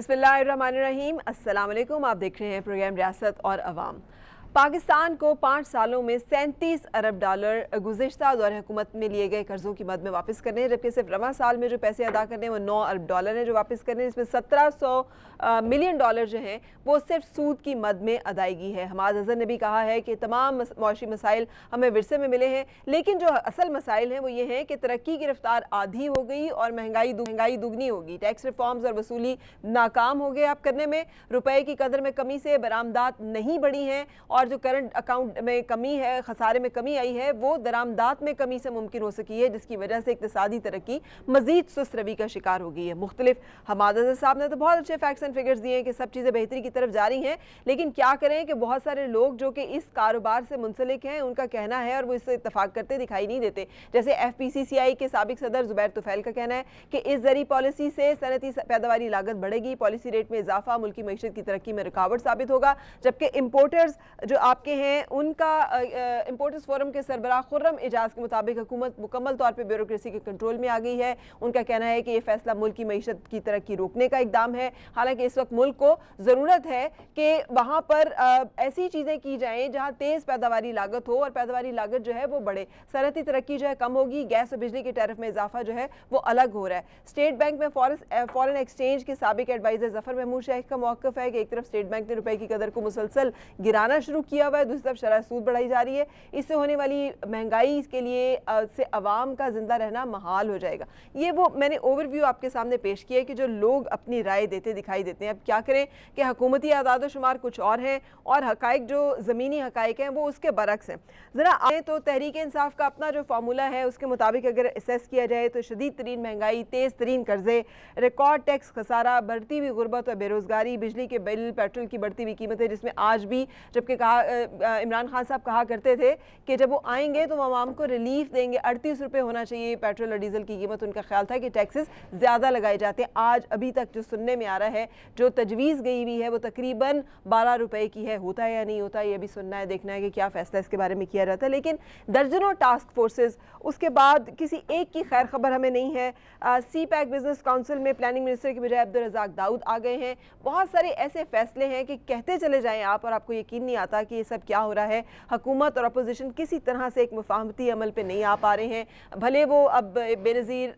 बिस्मिल्लाहिर्रहमानिर्रहीम। अस्सलाम वालेकुम। आप देख रहे हैं प्रोग्राम रियासत और अवाम। पाकिस्तान को 5 सालों में 37 अरब डॉलर गुज़िश्ता दौर हुकूमत में लिए गए कर्ज़ों की मद में वापस करने हैं, जबकि सिर्फ रवा साल में जो पैसे अदा करने हैं वो 9 अरब डॉलर हैं जो वापस करने हैं। इसमें 1700 मिलियन डॉलर जो हैं वो सिर्फ सूद की मद में अदायगी है। हमाद अज़हर ने भी कहा है कि तमाम मौशी मसाइल हमें विरसे में मिले हैं, लेकिन जो असल मसाइल हैं वो ये हैं कि तरक्की की रफ्तार आधी हो गई और महंगाई दुगनी होगी। टैक्स रिफॉर्म्स और वसूली नाकाम हो गए आप करने में, रुपए की कदर में कमी से बरामदात नहीं बढ़ी हैं और जो करंट अकाउंट में कमी है, खसारे में कमी आई है, वो दरामदात में कमी से मुमकिन हो सकी है, जिसकी वजह से इक्तिसादी तरक्की मजीद सुस्त रवि का शिकार हो गई है। मुख्तलिफ हमाद अज़हर साहब ने तो बहुत अच्छे फैक्ट्स एंड फिगर्स दिए हैं कि सब चीज़ें बेहतरी की तरफ जा रही हैं, लेकिन क्या करें कि बहुत सारे लोग जो कि इस कारोबार से मुंसलिक हैं उनका कहना है और वो इससे इत्तफाक करते दिखाई नहीं देते। जैसे FPCCI के साबिक सदर जुबैर तुफैल का कहना है कि इस जरी पॉलिसी से सनती पैदावारी लागत बढ़ेगी, पॉलिसी रेट में इजाफा मुल्की मईशत की तरक्की में रुकावट साबित होगा, जबकि इम्पोर्टर्स जो आपके हैं उनका इम्पोर्टर्स फोरम के सरबराह खुर्रम एजाज के मुताबिक हुकूमत मुकम्मल तौर पर ब्यूरोक्रेसी के कंट्रोल में आ गई है। उनका कहना है कि यह फैसला मुल्क की मईशत की तरक्की रोकने का इकदाम है। हालांकि इस वक्त मुल्क को ज़रूरत है कि वहाँ पर ऐसी चीज़ें की जाएँ जहाँ तेज़ पैदावारी लागत हो और पैदावारी लागत जो है वो बढ़े, सनती तरक्की जो है कम होगी, गैस और बिजली के टैरिफ में इजाफा जो है वो अलग हो रहा है। स्टेट बैंक में फॉरेन एक्सचेंज के साबिक एडवाइजर जफर महमूद शेख का मौक़िफ़ है कि एक तरफ स्टेट बैंक ने रुपए की कदर को मुसलसल गिराना शुरू किया हुआ है, दूसरी तरफ शरह सूद बढ़ाई जा रही है। इससे होने वाली महंगाई के लिए से अवाम का जिंदा रहना महाल हो जाएगा। ये वो मैंने ओवरव्यू आपके सामने पेश किया है कि जो लोग अपनी राय देते दिखाई देते हैं। अब क्या करें कि हुकूमती आदाद शुमार कुछ और हैं और हकाइक जो ज़मीनी हकाइक हैं वो उसके बरक्स हैं। ज़रा आए तो तहरीक इंसाफ का अपना जो फार्मूला है उसके मुताबिक अगर असेस किया जाए तो शदीद तरीन महंगाई, तेज़ तरीन कर्जे, रिकॉर्ड टैक्स खसारा, बढ़ती हुई गुर्बत और बेरोज़गारी, बिजली के बिल, पेट्रोल की बढ़ती हुई कीमतें, जिसमें आज भी जबकि कहा इमरान खान साहब कहा करते थे कि जब वो आएंगे तो आवाम को रिलीफ देंगे, 38 रुपये होना चाहिए पेट्रोल और डीजल की कीमत। उनका ख्याल था कि टैक्सेस ज़्यादा लगाए जाते हैं। आज अभी तक जो सुनने में आ रहा है, जो तजवीज़ गई हुई है वो तकरीबन 12 रुपये की है। होता है या नहीं होता ये भी सुनना है, देखना है कि क्या फैसला इसके बारे में किया जाता है। लेकिन दर्जनों टास्क फोर्सेज, उसके बाद किसी एक की खैर खबर हमें नहीं है। CPAC बिजनेस काउंसिल में प्लानिंग मिनिस्टर की बजाय अब्दुल रज़ाक दाऊद आ गए हैं। बहुत सारे ऐसे फैसले हैं कि कहते चले जाएं आप और आपको यकीन नहीं आता कि ये सब क्या हो रहा है। हुकूमत और अपोजिशन किसी तरह से एक मुफाहमती अमल पे नहीं आ पा रहे हैं। भले वो अब बेनज़ीर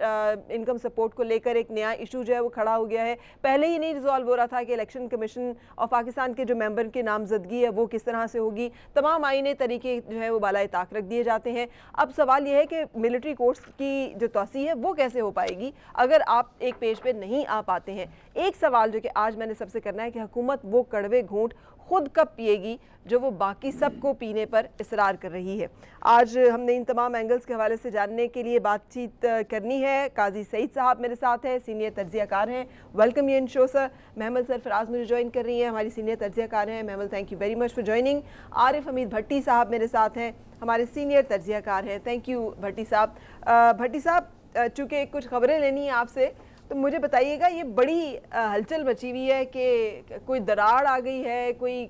इनकम सपोर्ट को लेकर एक नया इशू जो है वो खड़ा हो गया है। पहले ही नहीं रिजॉल्व हो रहा था कि इलेक्शन कमीशन ऑफ पाकिस्तान के जो मेंबर की नामजदगी है वो किस तरह से होगी। तमाम आईने तरीके जो है वो बालाए ताक रख दिए जाते हैं। अब सवाल यह है कि मिलिट्री कोर्स की जो तोसी है वो कैसे हो पाएगी अगर आप एक पेज पे नहीं आ पाते हैं। एक सवाल जो कि आज मैंने सबसे करना है कि हुकूमत वो कड़वे घूंट खुद कब पिएगी जो वो बाकी सबको पीने पर इसरार कर रही है। आज हमने इन तमाम एंगल्स के हवाले से जानने के लिए बातचीत करनी है। काजी सईद साहब मेरे साथ हैं, सीनियर तज्ज़ियाकार हैं। Welcome you in show sir. Mehmal Sarfraz मुझे ज्वाइन कर रही हैं, हमारी सीनियर तज्ज़ियाकार हैं। Mehmal, thank you very much for joining. Arif Hameed Bhatti sahab मेरे साथ हैं, हमारे सीनियर तज्ज़ियाकार हैं। थैंक यू भट्टी साहब। भट्टी साहब, चूँकि कुछ खबरें लेनी है आपसे, तो मुझे बताइएगा, ये बड़ी हलचल मची हुई है कि कोई दरार आ गई है, कोई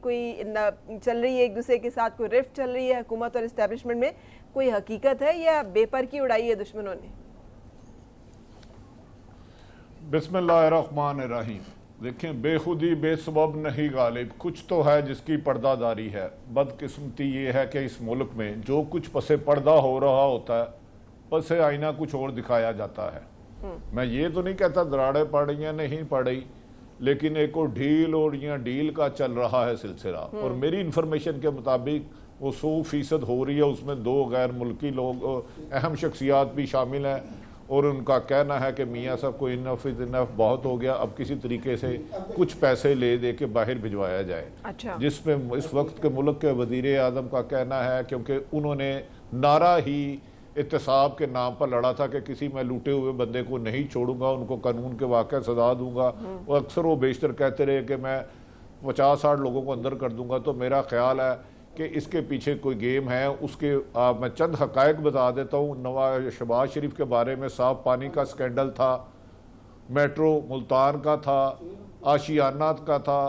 चल रही है एक दूसरे के साथ, कोई रिफ्ट चल रही है हुकूमत और इस्टेब्लिशमेंट में। कोई हकीकत है या बेपर की उड़ाई है दुश्मनों ने? बिस्मिल्लाहिर्रहमानिर्रहीम। देखें, बेखुदी बेसबब नहीं गालिब, कुछ तो है जिसकी पर्दादारी है। बदकिस्मती ये है कि इस मुल्क में जो कुछ पसे पर्दा हो रहा होता है, पसे आईना कुछ और दिखाया जाता है। मैं ये तो नहीं कहता दराड़ें पड़ रही हैं, नहीं पड़ रही, लेकिन एक और ढील और या डील का चल रहा है सिलसिला। और मेरी इंफॉर्मेशन के मुताबिक वो 100% हो रही है। उसमें 2 गैर मुल्की लोग, अहम शख्सियात भी शामिल हैं और उनका कहना है कि मियाँ साहब को इनफ इज इनफ, बहुत हो गया, अब किसी तरीके से कुछ पैसे ले दे के बाहर भिजवाया जाए। अच्छा। जिसमें इस वक्त के मुल्क के वज़ीर आज़म का कहना है, क्योंकि उन्होंने नारा ही एहतसाब के नाम पर लड़ा था कि किसी मैं लूटे हुए बंदे को नहीं छोड़ूंगा, उनको कानून के वाक़ सजा दूंगा। और अक्सर वो बेशतर कहते रहे कि मैं 50-60 लोगों को अंदर कर दूंगा। तो मेरा ख्याल है कि इसके पीछे कोई गेम है। उसके मैं चंद हक़ाइक़ बता देता हूँ। शहबाज शरीफ के बारे में साफ पानी का स्कैंडल था, मेट्रो मुल्तान का था, आशियाना का था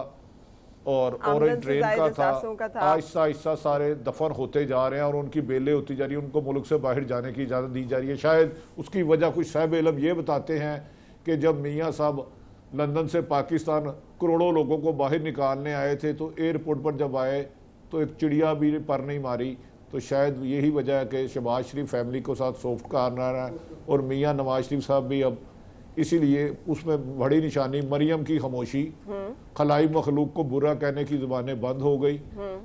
और ऑरेंज ट्रेन का था। आहिस्ता आहिस्ता सारे दफन होते जा रहे हैं और उनकी बेलें होती जा रही हैं, उनको मुल्क से बाहर जाने की इजाज़त दी जा रही है। शायद उसकी वजह कुछ साहिब इल्म ये बताते हैं कि जब मियाँ साहब लंदन से पाकिस्तान करोड़ों लोगों को बाहर निकालने आए थे, तो एयरपोर्ट पर जब आए तो एक चिड़िया भी पर नहीं मारी। तो शायद यही वजह है कि शहबाज शरीफ फैमिली को साथ सॉफ्ट कॉर्नर है और मियां नवाज शरीफ साहब भी अब, इसीलिए उसमें बड़ी निशानी मरियम की खामोशी, खलाई मखलूक को बुरा कहने की जुबानें बंद हो गई।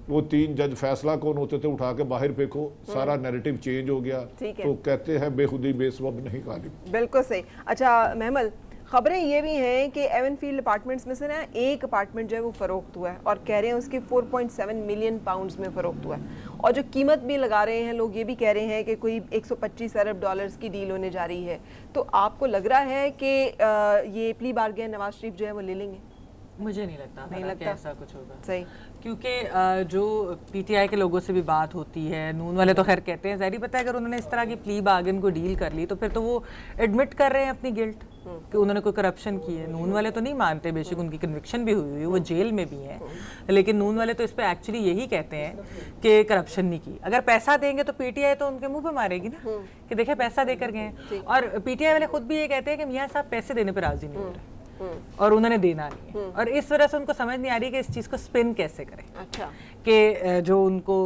वो 3 जज फैसला कौन होते थे, उठा के बाहर फेंको, सारा नैरेटिव चेंज हो गया। तो कहते हैं बेखुदी बेसबब नहीं गालिब। बिल्कुल सही। अच्छा महमल, खबरें ये भी हैं कि एवनफील्ड अपार्टमेंट्स में से ना एक अपार्टमेंट जो है वो फ़रोख्त हुआ है और कह रहे हैं उसके 4.7 मिलियन पाउंड्स में फ़रोख्त हुआ है, और जो कीमत भी लगा रहे हैं लोग ये भी कह रहे हैं कि कोई 125 अरब डॉलर्स की डील होने जा रही है। तो आपको लग रहा है कि ये प्ली बार्गेन नवाज शरीफ जो है वो ले लेंगे? मुझे नहीं लगता कि ऐसा कुछ होगा। सही, क्योंकि जो पीटीआई के लोगों से भी बात होती है, नून वाले तो खैर कहते हैं, ज़ाहिर पता है अगर उन्होंने इस तरह की प्ली बार्गेन को डील कर ली तो फिर तो वो एडमिट कर रहे हैं अपनी गिल्ट कि उन्होंने कोई करप्शन की है। नून वाले तो नहीं मानते, बेशक उनकी कन्विक्शन भी हुई हुई, वो जेल में भी हैं, लेकिन नून वाले तो इस पर एक्चुअली यही कहते हैं कि करप्शन नहीं की। अगर पैसा देंगे तो पीटीआई तो उनके मुंह पे मारेगी ना कि देखिए पैसा देकर गए हैं। और पीटीआई वाले खुद भी ये कहते हैं कि मियाँ साहब पैसे देने पर राजी नहीं हो रहे और उन्होंने देना नहीं है, और इस वजह से उनको समझ नहीं आ रही कि इस चीज़ को स्पिन कैसे करें। अच्छा, कि जो उनको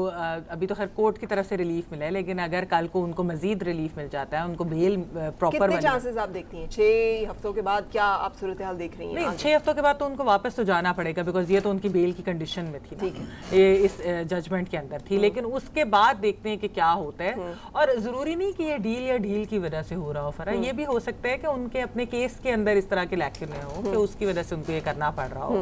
अभी तो खैर कोर्ट की तरफ से रिलीफ मिला है, लेकिन अगर कल को उनको मजीद रिलीफ मिल जाता है, उनको बेल प्रॉपर, कितने चांसेस आप देखती हैं 6 हफ्तों के बाद? क्या आप सूरत हाल देख रही हैं? नहीं, 6 हफ्तों के बाद तो उनको वापस तो जाना पड़ेगा, बिकॉज ये तो उनकी बेल की कंडीशन में थी, ठीक है, ये इस जजमेंट के अंदर थी। लेकिन उसके बाद देखते हैं कि क्या होता है, और ज़रूरी नहीं कि ये डील या डील की वजह से हो रहा हो फरा, ये भी हो सकता है कि उनके अपने केस के अंदर इस तरह के लैक्यूने हो कि उसकी वजह से उनको ये करना पड़ रहा हो।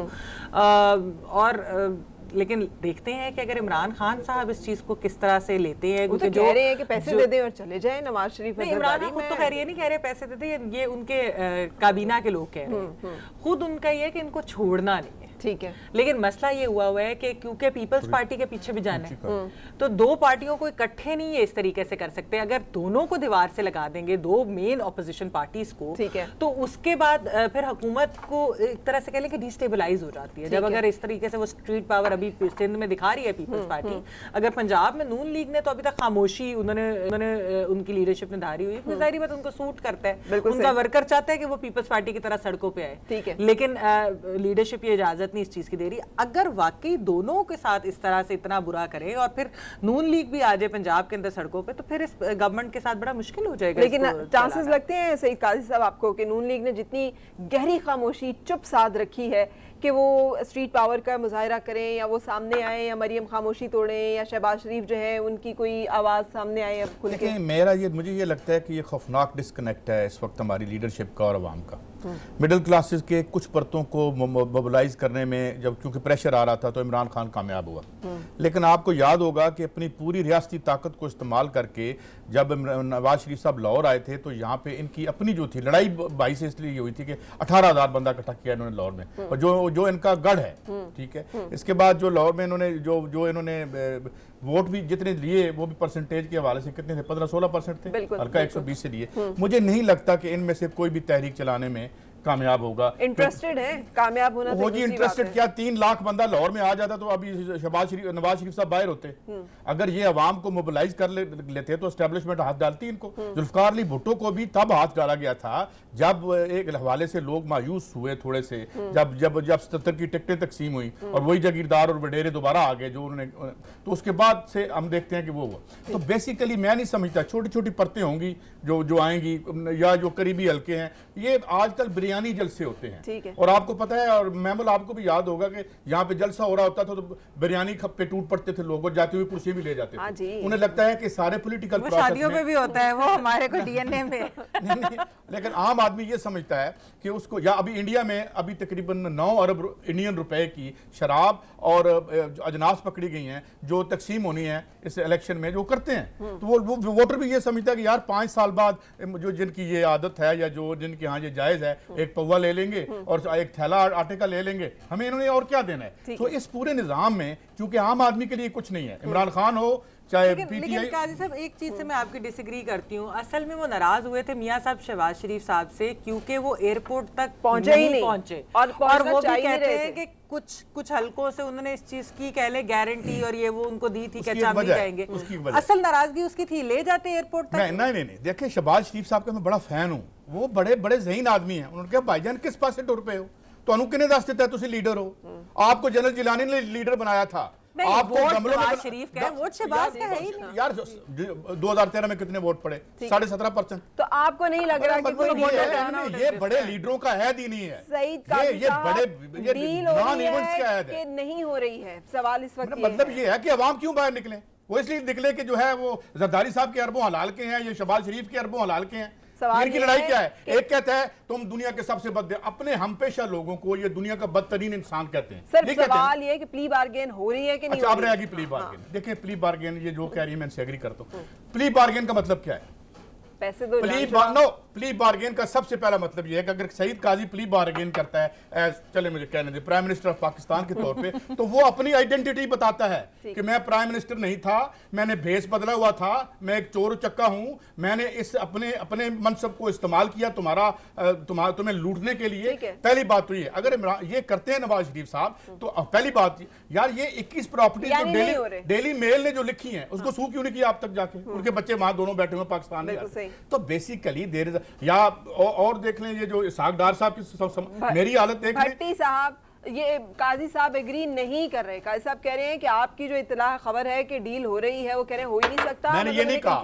लेकिन देखते हैं कि अगर इमरान खान साहब इस चीज को किस तरह से लेते हैं, वो तो कह रहे हैं कि पैसे दे दें और चले जाएं नवाज शरीफ। नहीं, इमरान खान खुद तो खैर ये नहीं कह रहे पैसे दे दें, ये उनके काबीना के लोग कह रहे हैं। खुद उनका ये है कि इनको छोड़ना नहीं है, ठीक है, लेकिन मसला ये हुआ है कि क्योंकि पीपल्स पार्टी के पीछे भी जाना है, तो 2 पार्टियों को इकट्ठे नहीं है इस तरीके से कर सकते। अगर दोनों को दीवार से लगा देंगे, 2 मेन ऑपोजिशन पार्टीज को, ठीक है, तो उसके बाद फिर हुकूमत को एक तरह से कह लें कि डिस्टेबलाइज हो जाती है। जब अगर इस तरीके से वो स्ट्रीट पावर अभी सिंध में दिखा रही है पीपल्स पार्टी, अगर पंजाब में नून लीग ने तो अभी तक खामोशी उन्होंने उनकी लीडरशिप ने धारी हुई है, जाहिर बात उनको सूट करता है, उनका वर्कर चाहता है कि वो पीपल्स पार्टी की तरह सड़कों पे आए, ठीक है, लेकिन लीडरशिप ये इजाजत नहीं इस चीज की दे रही। अगर वाकई दोनों के साथ इस तरह से इतना बुरा करे और फिर नून लीग भी आ जाए पंजाब के अंदर सड़कों पे, तो फिर इस गवर्नमेंट के साथ बड़ा मुश्किल हो जाएगा। लेकिन चांसेस लगते हैं सईद काजी साहब आपको कि नून लीग ने जितनी गहरी खामोशी चुप साध रखी है कि वो स्ट्रीट पावर का मुजाहरा करें या वो सामने आए या मरियम खामोशी तोड़ें या शहबाज शरीफ जो है उनकी कोई आवाज़ सामने आए अब खुल के? मुझे ये लगता है कि ये खौफनाक डिस्कनेक्ट है इस वक्त हमारी लीडरशिप का और अवाम का। मिडिल क्लासेस के कुछ परतों को मोबिलाइज करने में जब क्योंकि प्रेशर आ रहा था तो इमरान खान कामयाब हुआ, लेकिन आपको याद होगा कि अपनी पूरी रियासती ताकत को इस्तेमाल करके जब नवाज शरीफ साहब लाहौर आए थे तो यहाँ पे इनकी अपनी जो थी लड़ाई भाई से इसलिए हुई थी कि 18,000 बंदा इकट्ठा किया इन्होंने लाहौर में, और जो इनका गढ़ है, ठीक है। इसके बाद जो लाहौर में इन्होंने जो इन्होंने वोट भी जितने लिए वो भी परसेंटेज के हवाले से कितने थे, 15-16% थे, हल्का 120 से लिए। मुझे नहीं लगता कि इनमें से कोई भी तहरीक चलाने में कामयाब होगा। इंटरेस्टेड है कामयाब होना, वो जी इंटरेस्टेड क्या 3 लाख बंदा लाहौर में आ जाता तो अभी नवाज शरीफ साहब बाहर होते। अगर ये अवाम को मोबिलाइज कर लेते तो एस्टेब्लिशमेंट हाथ डालती इनको। जुल्फकार अली भुट्टो को भी तब हाथ डाला गया था जब एक हवाले से लोग मायूस हुए थोड़े से, जब जब जब 77 की टिकटें तकसीम हुई और वही जागीरदार और वडेरे दोबारा आ गए जो उन्होंने, तो उसके बाद से हम देखते हैं कि वो हुआ। तो बेसिकली मैं नहीं समझता, छोटी छोटी परतें होंगी जो आएंगी या जो करीबी हल्के हैं, ये आजकल बिरयानी जलसे होते हैं। और आपको पता है, और महमूल आपको भी याद होगा कि यहाँ पे जलसा हो रहा होता था तो बिरयानी पे टूट पड़ते थे लोग और जाते हुए कुर्सी भी ले जाते थे। उन्हें लगता है कि सारे पॉलिटिकल प्रोसेस शादियों में भी होता है, वो हमारे को डीएनए में नहीं, लेकिन आम आदमी ये समझता है कि उसको, या अभी इंडिया में अभी तकरीबन 9 अरब इंडियन रुपए की शराब और अजनास पकड़ी गई हैं जो तकसीम होनी है इस इलेक्शन में, जो करते हैं। तो वो वोटर भी ये समझता है कि यार 5 साल बाद जो जिनकी ये आदत है या जो जिनके यहाँ ये जायज है, एक पौवा ले लेंगे और एक थैला आटे का ले लेंगे, हमें इन्होंने और क्या देना है। तो इस पूरे निजाम में चूंकि आम आदमी के लिए कुछ नहीं है, इमरान खान हो चाहे लेकिन काजी साहब एक चीज से मैं आपकी डिसएग्री करती हूँ। असल में वो नाराज हुए थे मियां साहब शहबाज शरीफ साहब से क्योंकि वो एयरपोर्ट तक पहुंचे ही नहीं और वो भी कहते हैं कि कुछ हलकों से उन्होंने इस चीज की कह ले गारंटी और ये वो उनको दी थी कि हम नहीं जाएंगे। असल नाराजगी उसकी थी, ले जाते एयरपोर्ट तक। नहीं, देखिए शहबाज शरीफ साहब का मैं बड़ा फैन हूँ, वो बड़े बड़े ज़हीन आदमी हैं। उन्होंने कहा भाईजान किस पासे टुर पे हो, ਤੁਹਾਨੂੰ ਕਿਹਨੇ ਦੱਸ ਦਿੱਤਾ ਤੁਸੀਂ लीडर हो? आपको जनरल जिलानी ने लीडर बनाया था। नहीं, आपको वोट गमलों में नवाज शरीफ का है, वोट शहबाज का है ही नहीं। यार 2013 में कितने वोट पड़े? 17.5%। तो आपको नहीं लग रहा कि कोई मतलब वोट ये बड़े लीडरों का हैद ही नहीं है। सईद ये काजी बड़े साहब, ये डील हो नॉन रही इवेंट्स का है हैद है। कि नहीं हो रही है? सवाल इस वक्त मतलब ये ये है कि अवाम क्यों बाहर निकले? वो इसलिए निकले कि जो है वो जरदारी साहब के अरबों हलाल के हैं, ये शहबाज शरीफ के अरबों हलाल के हैं। सवाल इनकी ये लड़ाई है क्या है? कि- एक कहता है तुम दुनिया के सबसे बद, अपने हमपेशा लोगों को ये दुनिया का बदतरीन इंसान कहते हैं। सर नहीं कहते हैं। सवाल ये है कि प्ली बार्गेन हो रही है कि नहीं अच्छा हो अब रही रहेगी प्ली बार्गेन। देखिए प्ली बार्गेन ये जो कह रही है मैं इनसे एग्री करता हूँ। प्ली बार्गेन का मतलब क्या है? पैसे दो प्ली बार्गेन का सबसे पहला मतलब यह है कि अगर सईद काजी प्ली बार्गेन करता है एज चले मुझे कहने दे प्राइम मिनिस्टर ऑफ पाकिस्तान के तौर पे तो वो अपनी आइडेंटिटी बताता है कि मैं प्राइम मिनिस्टर नहीं था, मैंने भेस बदला हुआ था, मैं एक चोर चक्का हूं, मैंने इस अपने मनसब को इस्तेमाल किया तुम्हें लूटने के लिए। पहली बात तो ये अगर ये करते हैं नवाज शरीफ साहब तो पहली बात यार ये 21 प्रॉपर्टी जो डेली मेल ने जो लिखी है उसको सू क्यों नहीं किया अब तक जाके? उनके बच्चे वहां दोनों बैठे हुए पाकिस्तान में। तो बेसिकली देर या और देख लें ये जो इसहाक डार साहब की मेरी हालत देख लें। भट्टी साहब ये काजी साहब एग्री नहीं कर रहे। काजी साहब कह रहे हैं कि आपकी जो इतला खबर है कि डील हो रही है वो कह रहे हैं हो ही नहीं सकता। मैंने ये नहीं कहा,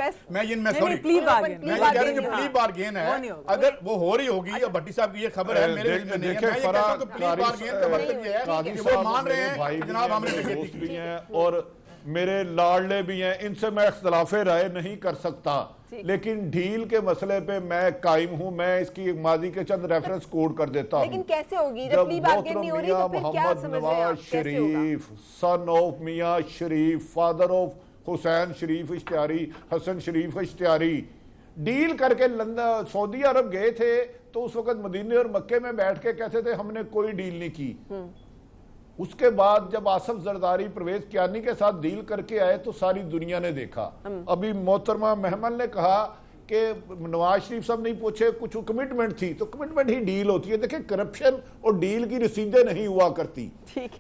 मैं सॉरी प्ली बार्गेन मैं कह रहा हूं जो प्ली बार्गेन है अगर वो हो रही होगी या भट्टी साहब की ये खबर है मेरे दिल में नहीं है। मैं ये कहता हूं कि प्ली बार्गेन का मतलब ये है कि वो मान रहे हैं कि जनाब हमने दोस्त भी हैं और मेरे लाडले भी हैं, इनसे मैं इख्तलाफे राय नहीं कर सकता, लेकिन डील के मसले पे मैं कायम हूं। मैं इसकी माजी के चंद रेफरेंस कोड कर देता हूं। लेकिन कैसे होगी जब प्ली बार्गेन नहीं हो रही? तो फिर क्या समझ रहे हैं आप? Sharif son of Mian Sharif, father of Hussain Sharif इश्तियारी, हसन शरीफ इश्तियारी, डील करके लंदन सऊदी अरब गए थे तो उस वक्त मदीने और मक्के में बैठ के कहते थे हमने कोई डील नहीं की। उसके बाद जब आसफ जरदारी परवेज कियानी के साथ डील करके आए तो सारी दुनिया ने देखा। अभी मोहतरमा महमल ने कहा कि नवाज शरीफ साहब नहीं पूछे, कुछ कमिटमेंट थी तो कमिटमेंट ही डील होती है। देखिए करप्शन और डील की रसीदें नहीं हुआ करती।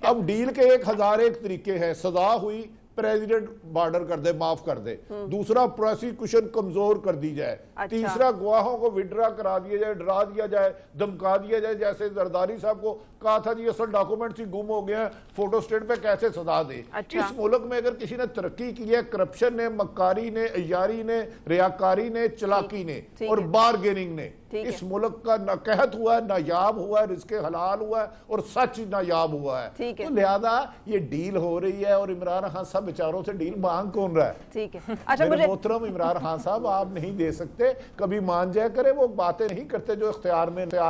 अब डील के 1001 तरीके हैं। सजा हुई, प्रेसिडेंट बॉर्डर कर दे, माफ कर दे। दूसरा प्रोसिक्यूशन कमजोर कर दी जाए। तीसरा गवाहों को विड्रा करा दिया जाए, डरा दिया जाए, धमका दिया जाए। जैसे जरदारी साहब को कहा था जी असल डॉक्यूमेंट्स ही गुम हो गए हैं, फोटो स्टेट पे कैसे सजा दे। इस मुल्क में अगर किसी ने तरक्की की है करप्शन ने, मक्कारी ने, अय्यारी ने, रियाकारी ने, चलाकी ने और बारगेनिंग ने इस मुल्क का नकहत हुआ है, नायाब हुआ है, रिज़्क़े हलाल हुआ है और सच नायाब हुआ है। तो लिहाजा ये डील हो रही है और इमरान खान साहब बेचारों से डील मांग कौन रहा है? ठीक है। अच्छा मेरे मोहतरम इमरान खान साहब आप नहीं दे सकते, कभी मान जाया करे। वो बातें नहीं करते जो इख्तियार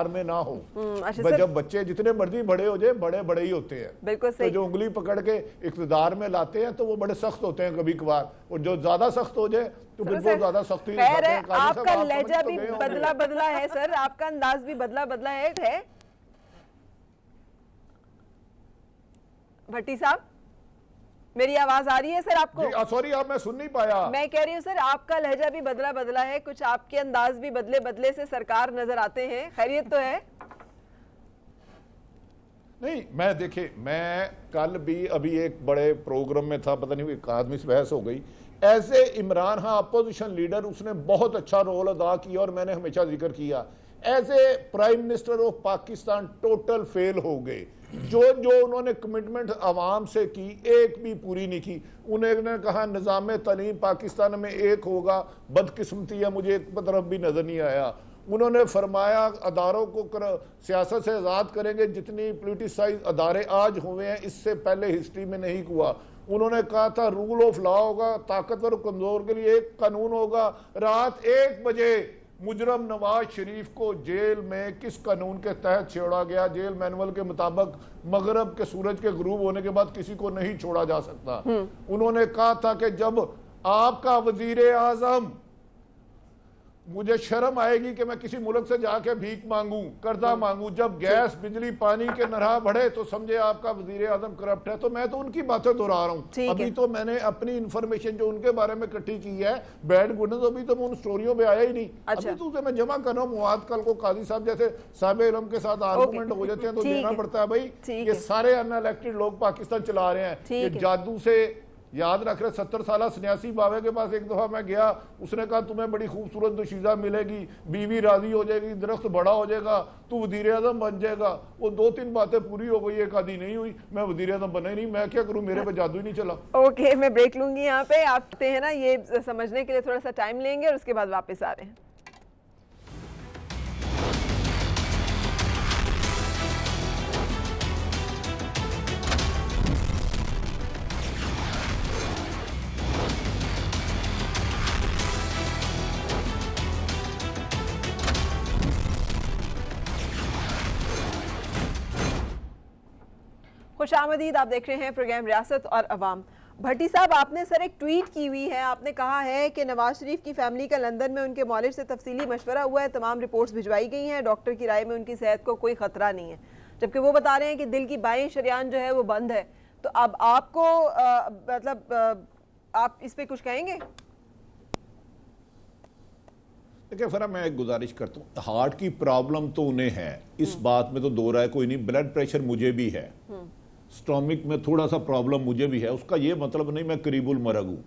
में ना हो। जब बच्चे जितने मर्जी बड़े हो जाए बड़े बड़े ही होते हैं। बिल्कुल सही। तो जो उंगली पकड़ के इख्तियार में लाते हैं तो वो बड़े सख्त होते हैं कभी कभार, और जो ज्यादा सख्त हो जाए तो बिल्कुल ज्यादा सख्ती खैर है। आपका लहजा भी बदला है सर, आपका अंदाज भी बदला है। भट्टी साहब मेरी आवाज आ रही है सर आपको? सॉरी आप मैं सुन नहीं पाया। मैं कह रही हूँ सर आपका लहजा भी बदला है, कुछ आपके अंदाज भी बदले से सरकार नजर आते हैं। खैरियत तो है? नहीं मैं देखिए मैं कल भी अभी एक बड़े प्रोग्राम में था, पता नहीं एक आदमी से बहस हो गई। ऐसे इमरान खान अपोजिशन लीडर, उसने बहुत अच्छा रोल अदा किया और मैंने हमेशा जिक्र किया। As a prime minister of Pakistan total fail हो गए। जो उन्होंने कमिटमेंट आवाम से की एक भी पूरी नहीं की। उन्होंने कहा निज़ाम तालीम पाकिस्तान में एक होगा, बदकिस्मती है मुझे एक तरफ भी नजर नहीं आया। उन्होंने फरमाया अदारों को सियासत से आज़ाद करेंगे, जितनी पोलिटिसाइज अदारे आज हुए हैं इससे पहले हिस्ट्री में नहीं हुआ। उन्होंने कहा था रूल ऑफ लॉ होगा, ताकतवर और कमजोर के लिए एक कानून होगा। रात 1 बजे मुजरम नवाज शरीफ को जेल में किस कानून के तहत छोड़ा गया? जेल मैनुअल के मुताबिक मगरब के सूरज के गुरूब होने के बाद किसी को नहीं छोड़ा जा सकता। उन्होंने कहा था कि जब आपका वजीर आजम, मुझे शर्म आएगी कि मैं किसी मुल्क से जाके भीख मांगू, कर्जा मांगू, जब गैस बिजली पानी के नरहा बढ़े तो समझे आपका वजीर आजम करप्ट है। तो मैं तो उनकी बातें दोहरा रहा हूँ। अभी तो मैंने अपनी इंफॉर्मेशन जो उनके बारे में इकट्ठी की है बैड गुड, तो अभी तो मैं उन स्टोरियों में आया ही नहीं। अभी तो उसे मैं जमा कर रहा हूँ। मुआद कल को काजी साहब जैसे साहिब इल्म के साथ आर्गूमेंट हो जाते हैं तो देना पड़ता है भाई। ये सारे अनइलेक्टेड लोग पाकिस्तान चला रहे हैं, ये जादू से याद रख रहे 70 साल सन्यासी बाबे के पास एक दफा मैं गया, उसने कहा तुम्हें बड़ी खूबसूरत दोशीज़ा मिलेगी, बीवी राजी हो जाएगी, दरख्त बड़ा हो जाएगा, तू वजीर आजम बन जाएगा। वो 2-3 बातें पूरी हो गई, एक आधी नहीं हुई, मैं वजीर आजम बना ही नहीं, मैं क्या करूं, मेरे पे जादू ही नहीं चला। ओके, मैं ब्रेक लूंगी यहाँ पे। आप है ना ये समझने के लिए थोड़ा सा टाइम लेंगे और उसके बाद वापस आ रहे हैं। खुशामदीद, आप देख रहे हैं प्रोग्राम रियासत और अवाम। भट्टी साहब, आपने सर एक ट्वीट की हुई है, आपने कहा है कि नवाज शरीफ की फैमिली का लंदन में उनके मौलिद से तफसीली मशवरा हुआ है, तमाम रिपोर्ट्स भिजवाई गई हैं, डॉक्टर की राय में उनकी सेहत को कोई खतरा नहीं है, जबकि वो बता रहे हैं कि दिल की बाएं शरियान जो है वो बंद है। तो अब आपको आप इस पे कुछ कहेंगे? देखिए फरा, मैं एक गुजारिश करता हूँ, हार्ट की प्रॉब्लम तो उन्हें है, इस बात में तो दो राय कोई नहीं। ब्लड प्रेशर मुझे भी है, स्टोमिक में थोड़ा सा प्रॉब्लम मुझे भी है, उसका ये मतलब नहीं मैं करीबुल मरग हूँ।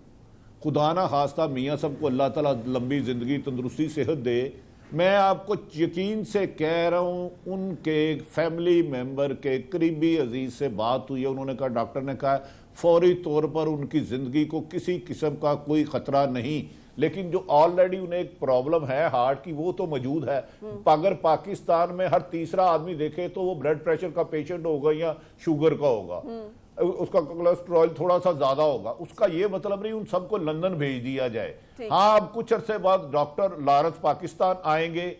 खुदा ना खास्ता मियाँ सबको अल्लाह ताला लंबी ज़िंदगी, तंदुरुस्ती, सेहत दे। मैं आपको यकीन से कह रहा हूँ, उनके फैमिली मेंबर के करीबी अजीज़ से बात हुई है, उन्होंने कहा, डॉक्टर ने कहा फौरी तौर पर उनकी ज़िंदगी को किसी किस्म का कोई ख़तरा नहीं, लेकिन जो ऑलरेडी उन्हें एक प्रॉब्लम है हार्ट की वो तो मौजूद है। अगर पाकिस्तान में हर तीसरा आदमी देखे तो वो ब्लड प्रेशर का पेशेंट होगा या शुगर का होगा, उसका कोलेस्ट्रॉल थोड़ा सा ज्यादा होगा। उसका ये मतलब नहीं उन सबको लंदन भेज दिया जाए। हाँ, अब कुछ अरसे बाद डॉक्टर लॉरेंस पाकिस्तान आएंगे,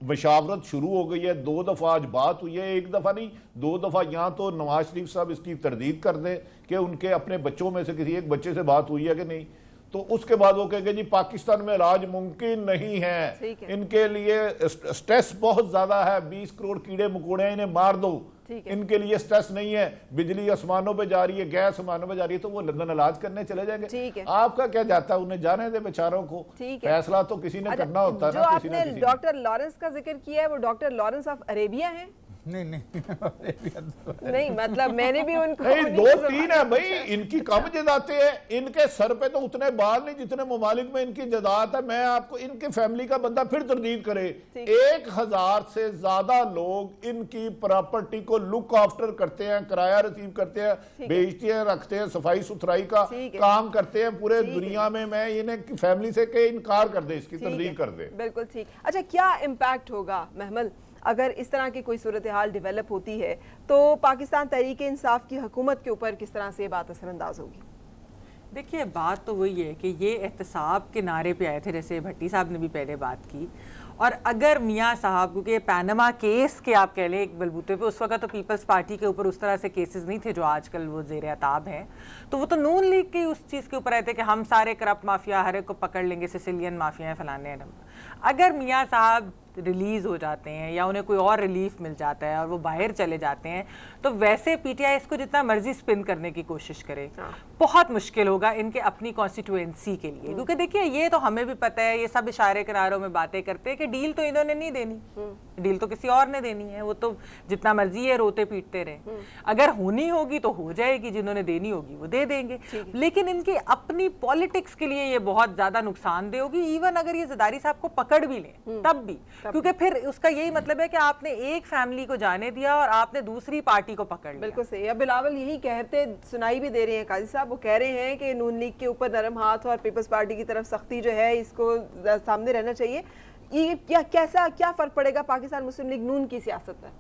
मशावरत शुरू हो गई है, 2 दफा आज बात हुई है, 1 दफा नहीं 2 दफा। यहाँ तो नवाज शरीफ साहब इसकी तरदीद कर दें कि उनके अपने बच्चों में से किसी एक बच्चे से बात हुई है कि नहीं, तो उसके बाद वो कहेंगे जी पाकिस्तान में इलाज मुमकिन नहीं है, इनके लिए स्ट्रेस बहुत ज्यादा है, 20 करोड़ कीड़े मकोड़े इन्हें मार दो, इनके लिए स्ट्रेस नहीं है, बिजली आसमानों पे जा रही है, गैस आसमानों पे जा रही है, तो वो लंदन इलाज करने चले जाएंगे। आपका क्या जाता है, उन्हें जाने दे बेचारों को, फैसला तो किसी ने करना होता है। जो आपने डॉक्टर लॉरेंस का जिक्र किया है वो डॉक्टर लॉरेंस ऑफ अरेबिया है? नहीं मतलब मैंने भी उनको नहीं, 2-3 है भाई, इनकी कम जायदादें हैं, इनके सर पे तो उतने बाल नहीं जितने ममालिक में इनकी जायदाद है। मैं आपको इनके फैमिली का बंदा फिर तरदीद करे, 1000 से ज्यादा लोग इनकी प्रॉपर्टी को लुक आफ्टर करते हैं, किराया रिसीव करते हैं, बेचते हैं, रखते हैं, सफाई सुथराई का काम करते हैं पूरे दुनिया में। मैं इन्हें फैमिली से के इनकार कर दे, इसकी तरदीद कर दे। बिल्कुल ठीक। अच्छा, क्या इम्पैक्ट होगा महमल अगर इस तरह की कोई सूरत हाल डेवलप होती है, तो पाकिस्तान तहरीक इंसाफ की हुकूमत के ऊपर किस तरह से ये बात असरअंदाज होगी? देखिए, बात तो वही है कि ये एहतसाब के नारे पे आए थे, जैसे भट्टी साहब ने भी पहले बात की, और अगर मियाँ साहब, क्योंकि पैनामा केस के आप कह लें एक बलबूते पे, उस वक्त तो पीपल्स पार्टी के ऊपर उस तरह से केसेस नहीं थे जो आजकल वो ज़ेर अताब हैं, तो वो तो नून लीग की उस चीज़ के ऊपर आए थे कि हम सारे करप्ट माफिया हर एक को पकड़ लेंगे, सिसिलियन माफिया फलाने। अगर मियाँ साहब रिलीज़ हो जाते हैं या उन्हें कोई और रिलीफ मिल जाता है और वो बाहर चले जाते हैं, तो वैसे पीटीआई इसको जितना मर्जी स्पिन करने की कोशिश करे, बहुत मुश्किल होगा इनके अपनी कॉन्स्टिट्यूएंसी के लिए। क्योंकि देखिए, ये तो हमें भी पता है, ये सब इशारे किनारों में बातें करते हैं कि डील तो इन्होंने नहीं देनी, डील तो किसी और ने देनी है, वो तो जितना मर्जी है रोते पीटते रहे, अगर होनी होगी तो हो जाएगी, जिन्होंने देनी होगी वो दे देंगे। लेकिन इनकी अपनी पॉलिटिक्स के लिए ये बहुत ज्यादा नुकसानदेह होगी, इवन अगर ये ज़रदारी साहब को पकड़ भी लें तब भी, क्योंकि फिर उसका यही मतलब है कि आपने एक फैमिली को जाने दिया और आपने दूसरी पार्टी को पकड़ लिया। बिल्कुल सही। अब बिलावल यही कहते सुनाई भी दे रहे हैं काजी साहब, वो कह रहे हैं कि नून लीग के ऊपर नरम हाथ और पीपल्स पार्टी की तरफ सख्ती जो है इसको सामने रहना चाहिए। ये क्या फर्क पड़ेगा पाकिस्तान मुस्लिम लीग नून की सियासत पर?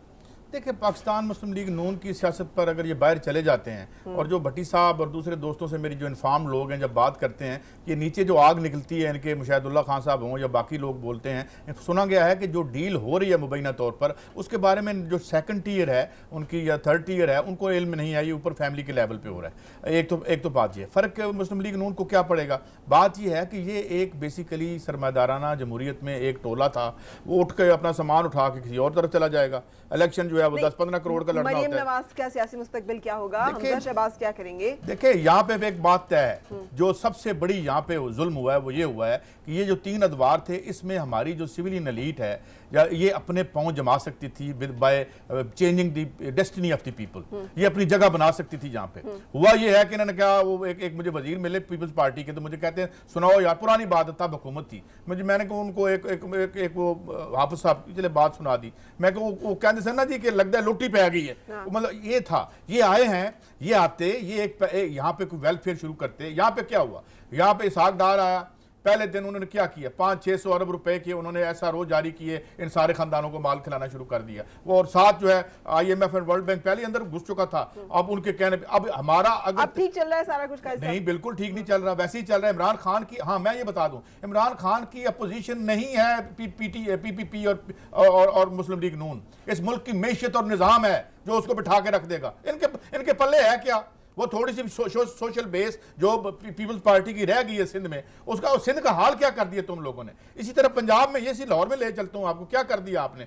देखिए, पाकिस्तान मुस्लिम लीग नून की सियासत पर अगर ये बाहर चले जाते हैं, और जो भट्टी साहब और दूसरे दोस्तों से मेरी जो इन्फॉर्म लोग हैं जब बात करते हैं कि नीचे जो आग निकलती है, इनके मुशाहिदुल्लाह खान साहब हों या बाकी लोग बोलते हैं, सुना गया है कि जो डील हो रही है मुबैना तौर पर, उसके बारे में जो सेकंड टीयर है उनकी या थर्ड टीयर है उनको इल्म नहीं है, ये ऊपर फैमिली के लेवल पर हो रहा है। एक तो बात ये फ़र्क मुस्लिम लीग नून को क्या पड़ेगा, बात यह है कि ये एक बेसिकली सरमादाराना जमहूरियत में एक टोला था, वो उठ के अपना सामान उठा के किसी और तरफ चला जाएगा। इलेक्शन जो जो है वो 10-15 करोड़ का लड़ना मरियम होता है। नवाज का सियासी मुस्तकबिल क्या होगा, देखिए- हमजा शहबाज क्या करेंगे? देखिए यहाँ पे एक बात तय है, जो सबसे बड़ी यहाँ पे जुल्म हुआ है वो ये हुआ है कि ये जो 3 अदवार थे, इसमें हमारी जो सिविलियन एलीट है या ये अपने पांव जमा सकती थी by changing the destiny of the people, ये अपनी जगह बना सकती थी। जहाँ पे हुआ ये है कि इन्होंने क्या, वो एक मुझे वजीर मिले पीपल्स पार्टी के, तो मुझे कहते हैं सुनाओ यार, पुरानी बात है, तब हुकूमत थी। मैंने कहा उनको एक वो हाफिज साहब की चले बात सुना दी। मैं कहूँ वो कहते सर ना जी कि लगता है लुट्टी पे आ गई है, मतलब ये था। ये आए हैं, ये आते, ये यहाँ पे कोई वेलफेयर शुरू करते। यहाँ पे क्या हुआ, यहाँ पे इसहाक डार आया, पहले दिन उन्होंने क्या किया, 500-600 अरब रुपए के उन्होंने SRO जारी किए, इन सारे खानदानों को माल खिलाना शुरू कर दिया। वो और साथ जो है IMF और वर्ल्ड बैंक पहले अंदर घुस चुका था। अब उनके कहने पे अब हमारा अगर अब ठीक चल रहा है सारा कुछ का? नहीं, बिल्कुल ठीक नहीं चल रहा, वैसे ही चल रहा है। इमरान खान की, हाँ मैं ये बता दूं, इमरान खान की अपोजिशन नहीं है PPP और मुस्लिम लीग नून। इस मुल्क की मैशियत और निजाम है जो उसको बिठा के रख देगा। इनके पल्ले है क्या? वो थोड़ी सी सोशल बेस जो पीपल्स पार्टी की रह गई है सिंध में, उसका सिंध का हाल क्या कर दिया तुम लोगों ने। इसी तरह पंजाब में, ये लाहौर में ले चलता हूं आपको, क्या कर दिया आपने।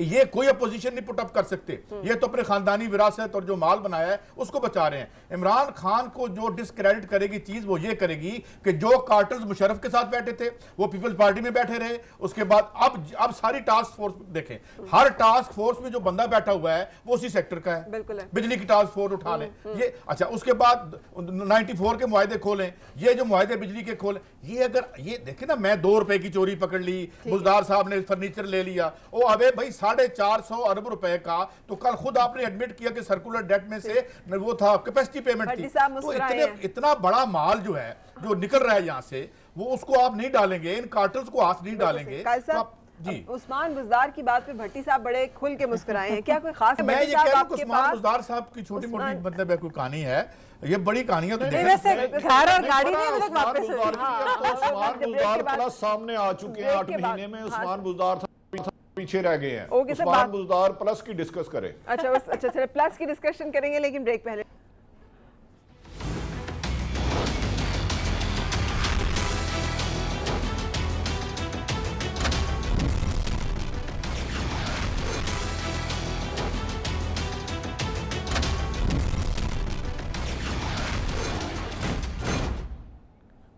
ये कोई अपोजिशन नहीं पुट अप कर सकते, ये तो अपने खानदानी विरासत और जो माल बनाया है उसको बचा रहे हैं। इमरान खान को जो डिस्क्रेडिट करेगी चीज वो ये करेगी कि जो कार्टल्स मुशर्रफ के साथ बैठे थे वो पीपल्स पार्टी में बैठे रहे। उसके बाद अब सारी टास्क फोर्स देखें, हर टास्क फोर्स में जो बंदा बैठा हुआ है वो उसी सेक्टर का है। बिल्कुल है। बिजली की टास्क फोर्स उठा लें, ये अच्छा, उसके बाद 94 के मुआहदे खोलें, ये जो मुआहदे बिजली के खोलें, ये अगर ये देखें ना, मैं 2 रुपए की चोरी पकड़ ली, बुजदार साहब ने फर्नीचर ले लिया, ओ अबे भाई 450 अरब रुपए का, तो कल खुद आपने एडमिट किया कि सर्कुलर डेट में से वो था कैपेसिटी पेमेंट थी। तो इतना बड़ा माल जो है जो निकल रहा है यहाँ से, वो उसको आप नहीं डालेंगे, इन कार्टल्स को हाथ नहीं डालेंगे जी। उस्मान बुज़दार की बात पे भट्टी साहब बड़े खुल के मुस्कुराए हैं, क्या कोई खास? मैं ये कह रहा हूं कि उस्मान बुज़दार साहब की छोटी मोटी मतलब है कोई कहानी है, ये बड़ी कहानी है। तो वैसे घर और गाड़ी नहीं अभी तक वापस उस्मान बुज़दार प्लस सामने आ चुके हैं 8 महीने में। उस्मान बुज़दार पीछे रह गए हैं। उस्मान बुज़दार प्लस की डिस्कस करें। अच्छा प्लस की डिस्कशन करेंगे, लेकिन ब्रेक पहले।